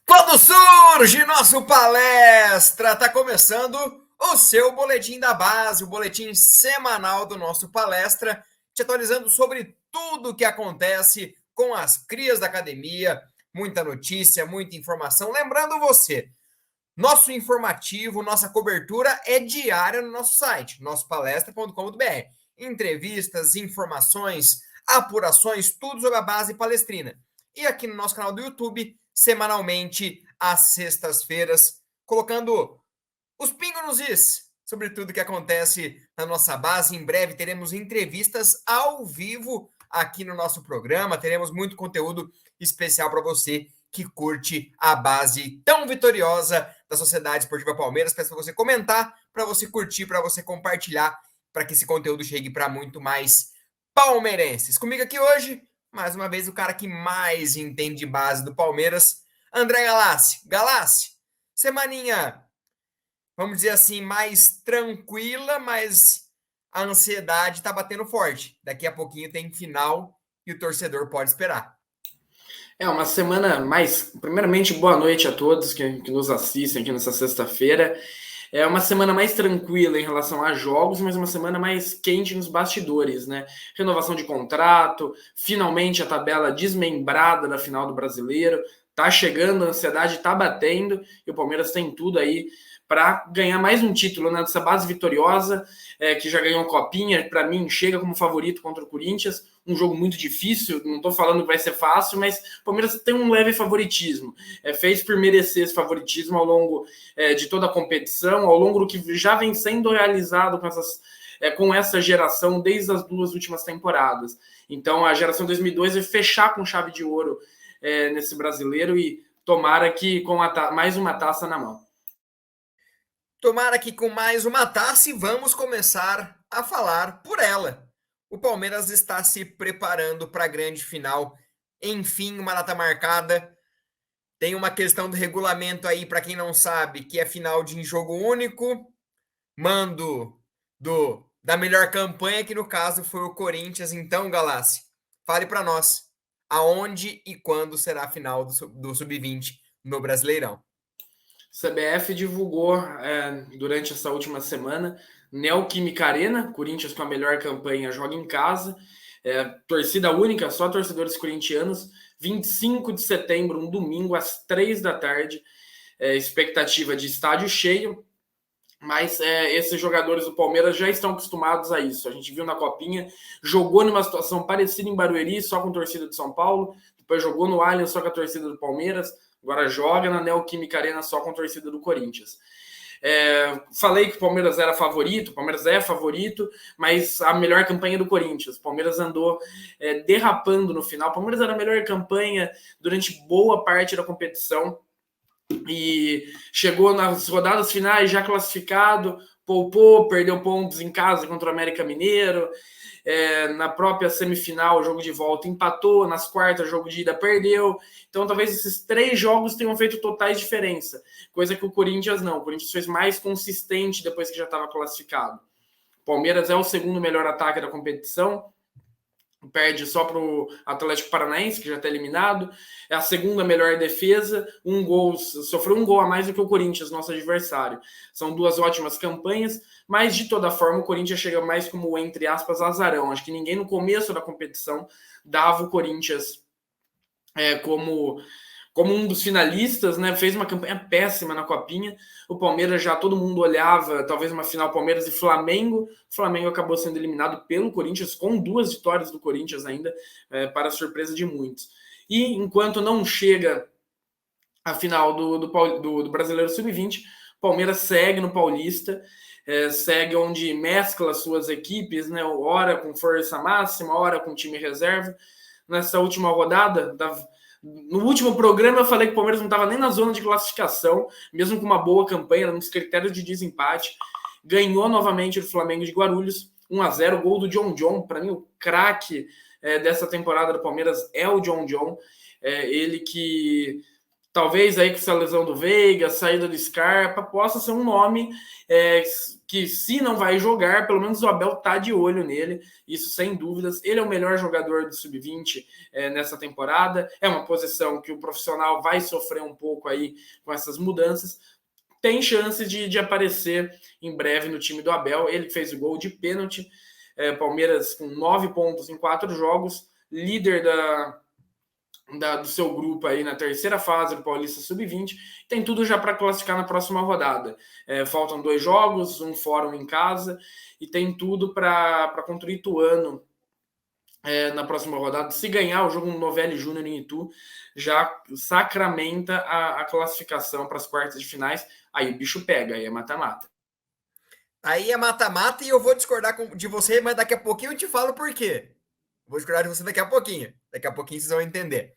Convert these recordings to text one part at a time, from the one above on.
Quando surge nosso palestra, está começando o seu boletim da base, o boletim semanal do nosso palestra, te atualizando sobre tudo o que acontece com as crias da academia, muita notícia, muita informação. Lembrando você, nosso informativo, nossa cobertura é diária no nosso site, nossopalestra.com.br. Entrevistas, informações, apurações, tudo sobre a base palestrina. E aqui no nosso canal do YouTube, semanalmente, às sextas-feiras, colocando os pingos nos is sobre tudo que acontece na nossa base. Em breve teremos entrevistas ao vivo aqui no nosso programa, teremos muito conteúdo especial para você que curte a base tão vitoriosa da Sociedade Esportiva Palmeiras. Peço para você comentar, para você curtir, para você compartilhar, para que esse conteúdo chegue para muito mais palmeirenses. Comigo aqui hoje, mais uma vez, o cara que mais entende de base do Palmeiras, André Galassi. Galassi, semaninha, vamos dizer assim, mais tranquila, mas a ansiedade está batendo forte. Daqui a pouquinho tem final e o torcedor pode esperar. É uma semana mais. Primeiramente, boa noite a todos que nos assistem aqui nessa sexta-feira. É uma semana mais tranquila em relação a jogos, mas uma semana mais quente nos bastidores, né? Renovação de contrato, finalmente a tabela desmembrada da final do Brasileiro. Tá chegando, a ansiedade tá batendo e o Palmeiras tem tudo aí para ganhar mais um título, né? Dessa base vitoriosa, que já ganhou a Copinha, para mim chega como favorito contra o Corinthians. Um jogo muito difícil, não estou falando que vai ser fácil, mas o Palmeiras tem um leve favoritismo. Fez por merecer esse favoritismo ao longo de toda a competição, ao longo do que já vem sendo realizado com essa geração desde as duas últimas temporadas. Então a geração 2002 vai fechar com chave de ouro nesse brasileiro e tomara que com mais uma taça na mão. Tomara que com mais uma taça e vamos começar a falar por ela. O Palmeiras está se preparando para a grande final. Enfim, uma data marcada. Tem uma questão do regulamento aí, para quem não sabe, que é final de jogo único. Mando da melhor campanha, que no caso foi o Corinthians. Então, Galassi, fale para nós aonde e quando será a final do Sub-20 no Brasileirão. CBF divulgou durante essa última semana Neoquímica Arena, Corinthians com a melhor campanha joga em casa, torcida única, só torcedores corintianos, 25 de setembro, um domingo, às 3 da tarde, expectativa de estádio cheio, mas esses jogadores do Palmeiras já estão acostumados a isso. A gente viu na Copinha, jogou numa situação parecida em Barueri, só com torcida de São Paulo, depois jogou no Allianz só com a torcida do Palmeiras, agora joga na Neoquímica Arena só com a torcida do Corinthians. Falei que o Palmeiras era favorito, o Palmeiras é favorito, mas a melhor campanha do Corinthians. O Palmeiras andou derrapando no final. O Palmeiras era a melhor campanha durante boa parte da competição e chegou nas rodadas finais já classificado, poupou, perdeu pontos em casa contra o América Mineiro. Na própria semifinal, jogo de volta, empatou, nas quartas, jogo de ida, perdeu. Então, talvez esses 3 jogos tenham feito totais diferença, coisa que o Corinthians não. O Corinthians fez mais consistente depois que já estava classificado. O Palmeiras é o segundo melhor ataque da competição, perde só para o Atlético Paranaense, que já está eliminado. É a segunda melhor defesa, sofreu um gol a mais do que o Corinthians, nosso adversário. São 2 ótimas campanhas, mas de toda forma o Corinthians chega mais como, entre aspas, azarão. Acho que ninguém no começo da competição dava o Corinthians como um dos finalistas, né? Fez uma campanha péssima na Copinha. O Palmeiras já todo mundo olhava, talvez uma final Palmeiras e Flamengo. O Flamengo acabou sendo eliminado pelo Corinthians, com 2 vitórias do Corinthians ainda, para a surpresa de muitos. E enquanto não chega a final do Brasileiro Sub-20, o Palmeiras segue no Paulista, segue onde mescla suas equipes, né? Ora com força máxima, ora com time reserva. Nessa última rodada no último programa eu falei que o Palmeiras não estava nem na zona de classificação, mesmo com uma boa campanha, nos critérios de desempate. Ganhou novamente do Flamengo de Guarulhos, 1-0, gol do John. Para mim, o craque dessa temporada do Palmeiras é o John. Ele que talvez aí com essa lesão do Veiga, saída do Scarpa, possa ser um nome que, se não vai jogar, pelo menos o Abel tá de olho nele, isso sem dúvidas. Ele é o melhor jogador do Sub-20 nessa temporada, é uma posição que o profissional vai sofrer um pouco aí com essas mudanças, tem chance de aparecer em breve no time do Abel. Ele fez o gol de pênalti, Palmeiras com 9 pontos em 4 jogos, líder do seu grupo aí na terceira fase do Paulista Sub-20, tem tudo já para classificar na próxima rodada. Faltam 2 jogos, um fora, um em casa, e tem tudo para contra o Ituano na próxima rodada. Se ganhar o jogo no Novelli Júnior em Itu, já sacramenta a classificação para as quartas de finais. Aí o bicho pega, aí é mata-mata. Aí é mata-mata e eu vou discordar de você, mas daqui a pouquinho eu te falo por quê. Vou discordar de você daqui a pouquinho. Daqui a pouquinho vocês vão entender.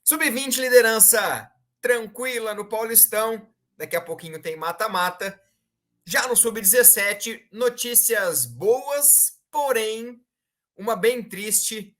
Sub-20, liderança tranquila no Paulistão. Daqui a pouquinho tem mata-mata. Já no Sub-17, notícias boas, porém, uma bem triste,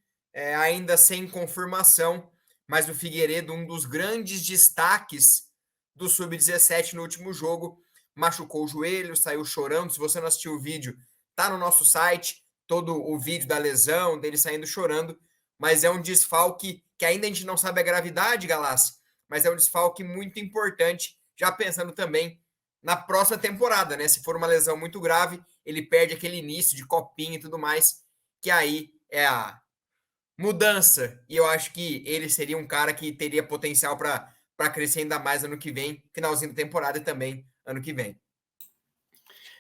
ainda sem confirmação. Mas o Figueiredo, um dos grandes destaques do Sub-17 no último jogo, machucou o joelho, saiu chorando. Se você não assistiu o vídeo, tá no nosso site, todo o vídeo da lesão, dele saindo chorando, mas é um desfalque que ainda a gente não sabe a gravidade, Galassi, mas é um desfalque muito importante, já pensando também na próxima temporada, né? Se for uma lesão muito grave, ele perde aquele início de copinha e tudo mais, que aí é a mudança, e eu acho que ele seria um cara que teria potencial para crescer ainda mais ano que vem, finalzinho da temporada e também ano que vem.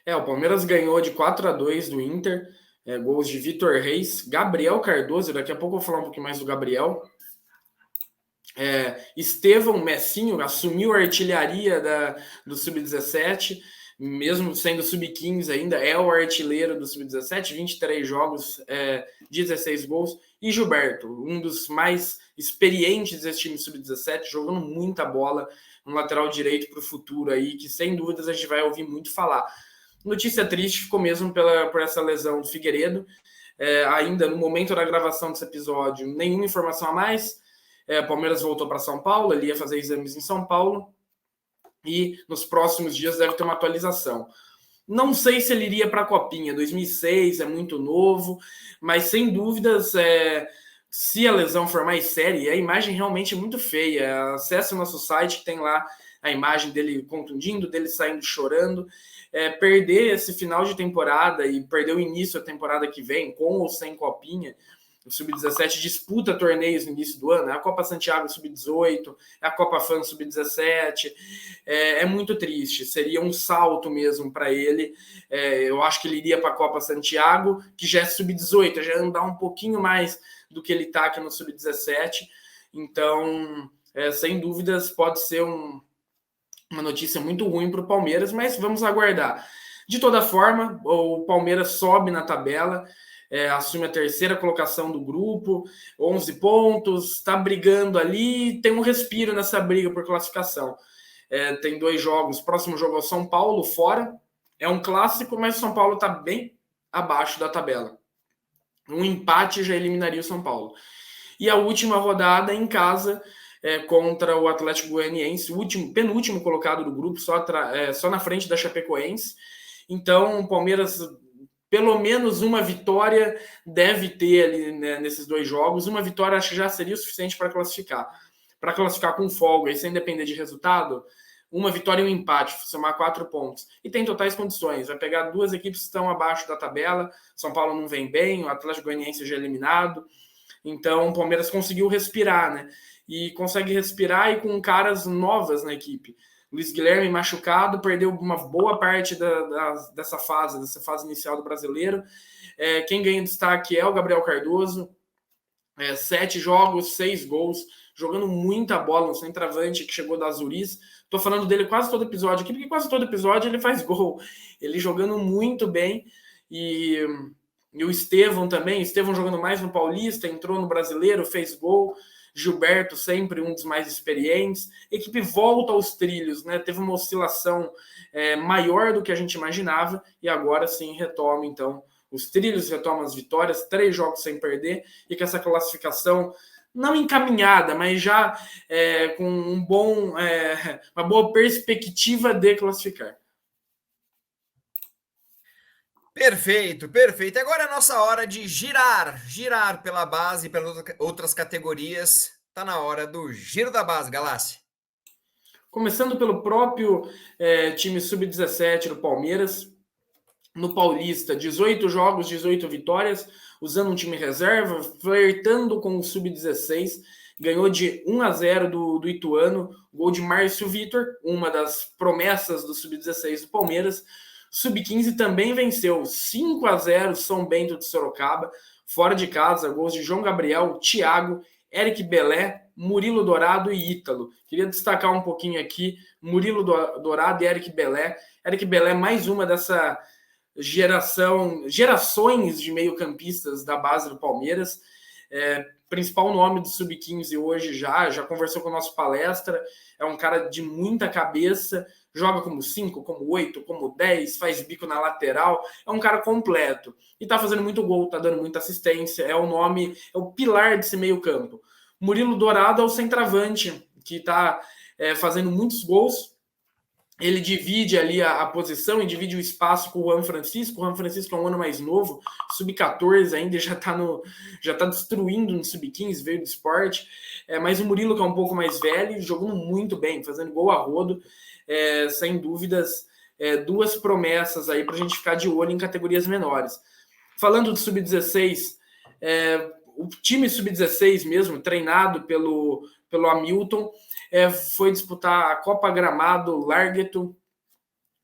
O Palmeiras ganhou de 4-2 do Inter, gols de Vitor Reis, Gabriel Cardoso, daqui a pouco eu vou falar um pouquinho mais do Gabriel. Estevão Messinho assumiu a artilharia do Sub-17, mesmo sendo Sub-15 ainda, é o artilheiro do Sub-17, 23 jogos, 16 gols. E Gilberto, um dos mais experientes desse time Sub-17, jogando muita bola, um lateral direito para o futuro aí, que sem dúvidas a gente vai ouvir muito falar. Notícia triste ficou mesmo por essa lesão do Figueiredo. Ainda no momento da gravação desse episódio, nenhuma informação a mais. O Palmeiras voltou para São Paulo, ele ia fazer exames em São Paulo e nos próximos dias deve ter uma atualização. Não sei se ele iria para a Copinha, 2006, é muito novo, mas sem dúvidas, se a lesão for mais séria, a imagem realmente é muito feia. Acesse o nosso site, que tem lá a imagem dele contundindo, dele saindo chorando. Perder esse final de temporada e perder o início da temporada que vem, com ou sem Copinha. O Sub-17 disputa torneios no início do ano, é a Copa Santiago Sub-18, é a Copa FAN Sub-17, é muito triste, seria um salto mesmo para ele. Eu acho que ele iria para a Copa Santiago, que já é Sub-18, já andar um pouquinho mais do que ele está aqui no Sub-17, então, sem dúvidas, pode ser uma notícia muito ruim para o Palmeiras, mas vamos aguardar. De toda forma, o Palmeiras sobe na tabela, assume a terceira colocação do grupo, 11 pontos, está brigando ali, tem um respiro nessa briga por classificação. Tem 2 jogos, o próximo jogo é o São Paulo, fora, é um clássico, mas o São Paulo está bem abaixo da tabela. Um empate já eliminaria o São Paulo. E a última rodada em casa, contra o Atlético Goianiense, penúltimo colocado do grupo, só na frente da Chapecoense. Então, o Palmeiras, pelo menos uma vitória deve ter ali, né, nesses 2 jogos. Uma vitória acho que já seria o suficiente para classificar. Para classificar com folga e sem depender de resultado, uma vitória e um empate, somar 4 pontos. E tem totais condições. Vai pegar 2 equipes que estão abaixo da tabela. São Paulo não vem bem, o Atlético Goianiense já é eliminado. Então, o Palmeiras conseguiu respirar, né? E consegue respirar e com caras novas na equipe. Luiz Guilherme machucado, perdeu uma boa parte dessa fase inicial do Brasileiro. Quem ganha destaque é o Gabriel Cardoso. 7 jogos, 6 gols, jogando muita bola no centroavante que chegou da Azuris. Tô falando dele quase todo episódio aqui, porque quase todo episódio ele faz gol. Ele jogando muito bem. E o Estevão também. Estevão jogando mais no Paulista, entrou no Brasileiro, fez gol. Gilberto sempre um dos mais experientes. A equipe volta aos trilhos, né? Teve uma oscilação maior do que a gente imaginava e agora sim retoma, então, os trilhos, retoma as vitórias, 3 jogos sem perder e com essa classificação não encaminhada, mas já com uma boa perspectiva de classificar. Perfeito, perfeito. Agora é a nossa hora de girar pela base e pelas outras categorias. Tá na hora do giro da base, Galassi. Começando pelo próprio time sub-17 do Palmeiras, no Paulista, 18 jogos, 18 vitórias, usando um time reserva, flertando com o sub-16, ganhou de 1-0 do Ituano, gol de Márcio Vitor, uma das promessas do sub-16 do Palmeiras. Sub-15 também venceu 5-0 São Bento de Sorocaba, fora de casa, gols de João Gabriel, Thiago, Eric Belé, Murilo Dourado e Ítalo. Queria destacar um pouquinho aqui Murilo Dourado e Eric Belé. Eric Belé, mais uma dessa gerações de meio-campistas da base do Palmeiras. Principal nome do Sub-15 hoje já conversou com a nossa palestra. É um cara de muita cabeça, joga como 5, como 8, como 10, faz bico na lateral, é um cara completo. E tá fazendo muito gol, tá dando muita assistência, é o pilar desse meio campo. Murilo Dourado é o centroavante, que tá fazendo muitos gols. Ele divide ali a posição e divide o espaço com o Juan Francisco. O Juan Francisco é um ano mais novo, sub-14 ainda, já tá destruindo no sub-15, veio do esporte. Mas o Murilo, que é um pouco mais velho, jogando muito bem, fazendo gol a rodo. Sem dúvidas, duas promessas aí para a gente ficar de olho em categorias menores. Falando do sub-16, o time sub-16 mesmo, treinado pelo Hamilton, foi disputar a Copa Gramado Largueto.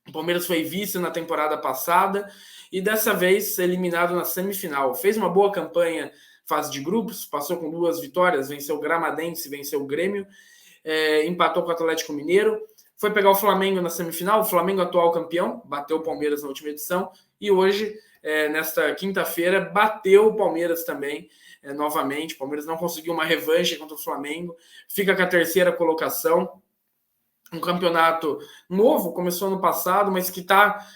O Palmeiras foi vice na temporada passada e dessa vez eliminado na semifinal. Fez uma boa campanha, fase de grupos, passou com 2 vitórias, venceu o Gramadense, venceu o Grêmio, empatou com o Atlético Mineiro. Foi pegar o Flamengo na semifinal, o Flamengo atual campeão, bateu o Palmeiras na última edição, e hoje, nesta quinta-feira, bateu o Palmeiras também, novamente. O Palmeiras não conseguiu uma revanche contra o Flamengo, fica com a 3ª colocação. Um campeonato novo, começou ano passado, mas que está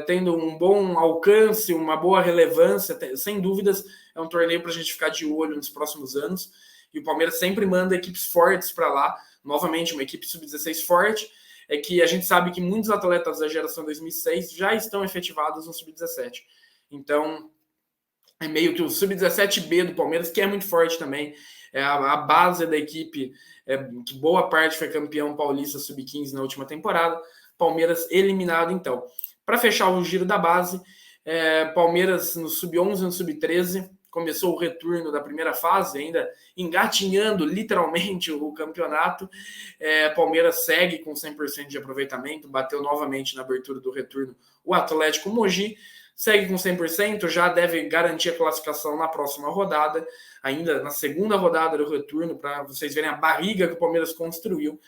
tendo um bom alcance, uma boa relevância, sem dúvidas, é um torneio para a gente ficar de olho nos próximos anos, e o Palmeiras sempre manda equipes fortes para lá. Novamente, uma equipe sub-16 forte, que a gente sabe que muitos atletas da geração 2006 já estão efetivados no sub-17. Então, é meio que o sub-17B do Palmeiras, que é muito forte também, a base da equipe, que boa parte foi campeão paulista sub-15 na última temporada. Palmeiras eliminado, então. Para fechar o giro da base, Palmeiras no sub-11 e no sub-13, começou o retorno da primeira fase, ainda engatinhando literalmente o campeonato. Palmeiras segue com 100% de aproveitamento, bateu novamente na abertura do retorno o Atlético Mogi, segue com 100%, já deve garantir a classificação na próxima rodada, ainda na segunda rodada do retorno, para vocês verem a barriga que o Palmeiras construiu.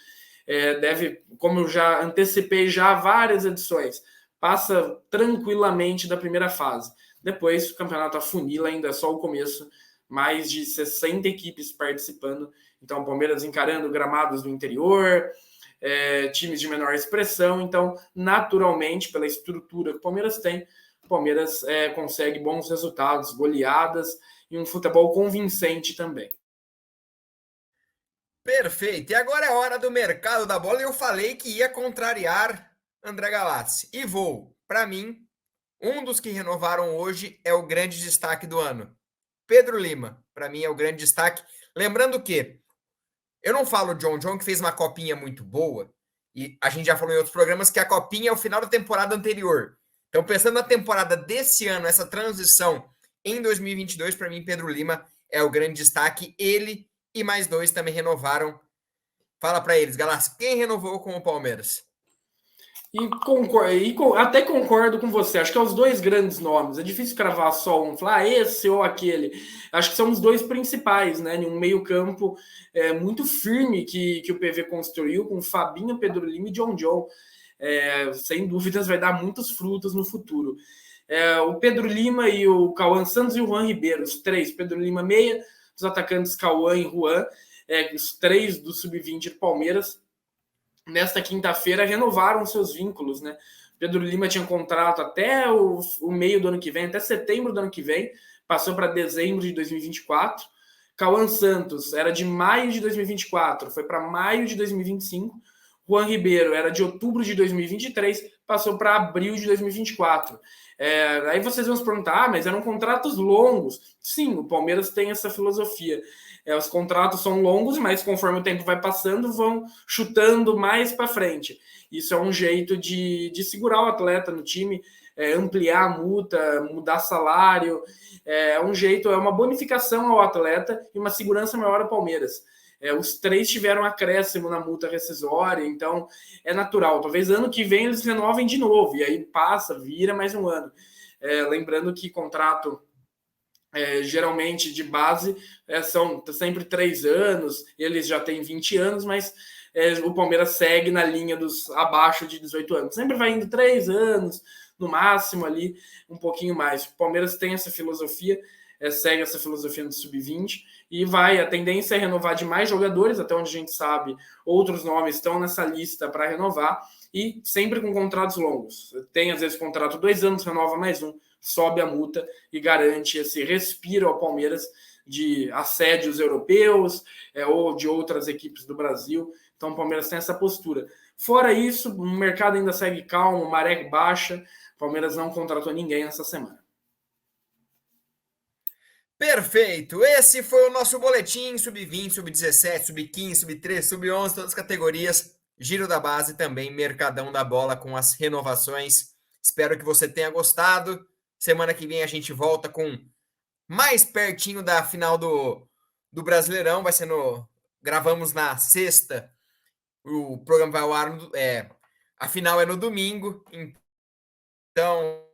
Deve, como eu já antecipei já várias edições, passa tranquilamente da primeira fase. Depois o campeonato afunila, ainda é só o começo, mais de 60 equipes participando. Então o Palmeiras encarando gramados do interior, times de menor expressão. Então, naturalmente, pela estrutura que o Palmeiras tem, o Palmeiras consegue bons resultados, goleadas e um futebol convincente também. Perfeito. E agora é hora do mercado da bola. Eu falei que ia contrariar André Galassi. E vou. Para mim, um dos que renovaram hoje é o grande destaque do ano. Pedro Lima, para mim, é o grande destaque. Lembrando que eu não falo John, que fez uma copinha muito boa, e a gente já falou em outros programas que a copinha é o final da temporada anterior. Então, pensando na temporada desse ano, essa transição em 2022, para mim, Pedro Lima é o grande destaque. Ele e mais 2 também renovaram. Fala para eles, Galassi, quem renovou com o Palmeiras? Até concordo com você. Acho que é os 2 grandes nomes. É difícil cravar só um, falar esse ou aquele. Acho que são os 2 principais, né? Em um meio-campo muito firme que o PV construiu, com Fabinho, Pedro Lima e John. Sem dúvidas, vai dar muitos frutos no futuro. O Pedro Lima e o Cauã Santos e o Juan Ribeiro, os 3. Pedro Lima, meia, os atacantes Cauã e Juan, os 3 do sub-20 do Palmeiras. Nesta quinta-feira renovaram seus vínculos, né? Pedro Lima tinha contrato até o meio do ano que vem, até setembro do ano que vem, passou para dezembro de 2024. Cauã Santos era de maio de 2024, foi para maio de 2025. Juan Ribeiro era de outubro de 2023, passou para abril de 2024. Aí vocês vão se perguntar, mas eram contratos longos. Sim, o Palmeiras tem essa filosofia. Os contratos são longos, mas conforme o tempo vai passando, vão chutando mais para frente. Isso é um jeito de segurar o atleta no time, ampliar a multa, mudar salário. É um jeito, é uma bonificação ao atleta e uma segurança maior ao Palmeiras. Os 3 tiveram acréscimo na multa rescisória, então é natural. Talvez ano que vem eles renovem de novo, e aí passa, vira mais um ano. Lembrando que contrato geralmente de base são sempre 3 anos, eles já têm 20 anos, mas o Palmeiras segue na linha dos abaixo de 18 anos. Sempre vai indo 3 anos, no máximo ali, um pouquinho mais. O Palmeiras tem essa filosofia, segue essa filosofia do sub-20 e a tendência é renovar de mais jogadores, até onde a gente sabe, outros nomes estão nessa lista para renovar e sempre com contratos longos. Tem às vezes contrato 2 anos, renova mais um, sobe a multa e garante esse respiro ao Palmeiras de assédios europeus ou de outras equipes do Brasil. Então o Palmeiras tem essa postura. Fora isso, o mercado ainda segue calmo, maré baixa. O Palmeiras não contratou ninguém nessa semana. Perfeito, esse foi o nosso boletim sub-20, sub-17, sub-15, sub-13, sub-11, todas as categorias, giro da base também, mercadão da bola com as renovações. Espero que você tenha gostado. Semana que vem a gente volta com mais pertinho da final do Brasileirão, vai ser gravamos na sexta, o programa vai ao ar, a final é no domingo, então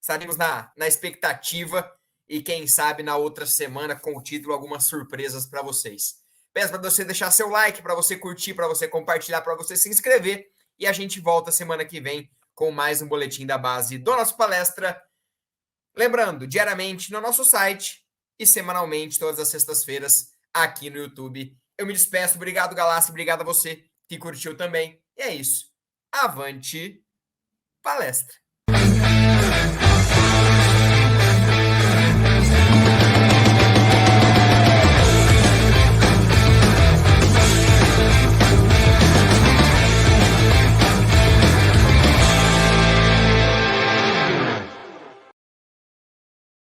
estaremos na expectativa. E quem sabe na outra semana, com o título, algumas surpresas para vocês. Peço para você deixar seu like, para você curtir, para você compartilhar, para você se inscrever. E a gente volta semana que vem com mais um boletim da base do nosso palestra. Lembrando, diariamente no nosso site e semanalmente, todas as sextas-feiras, aqui no YouTube. Eu me despeço. Obrigado, Galassi. Obrigado a você que curtiu também. E é isso. Avante palestra!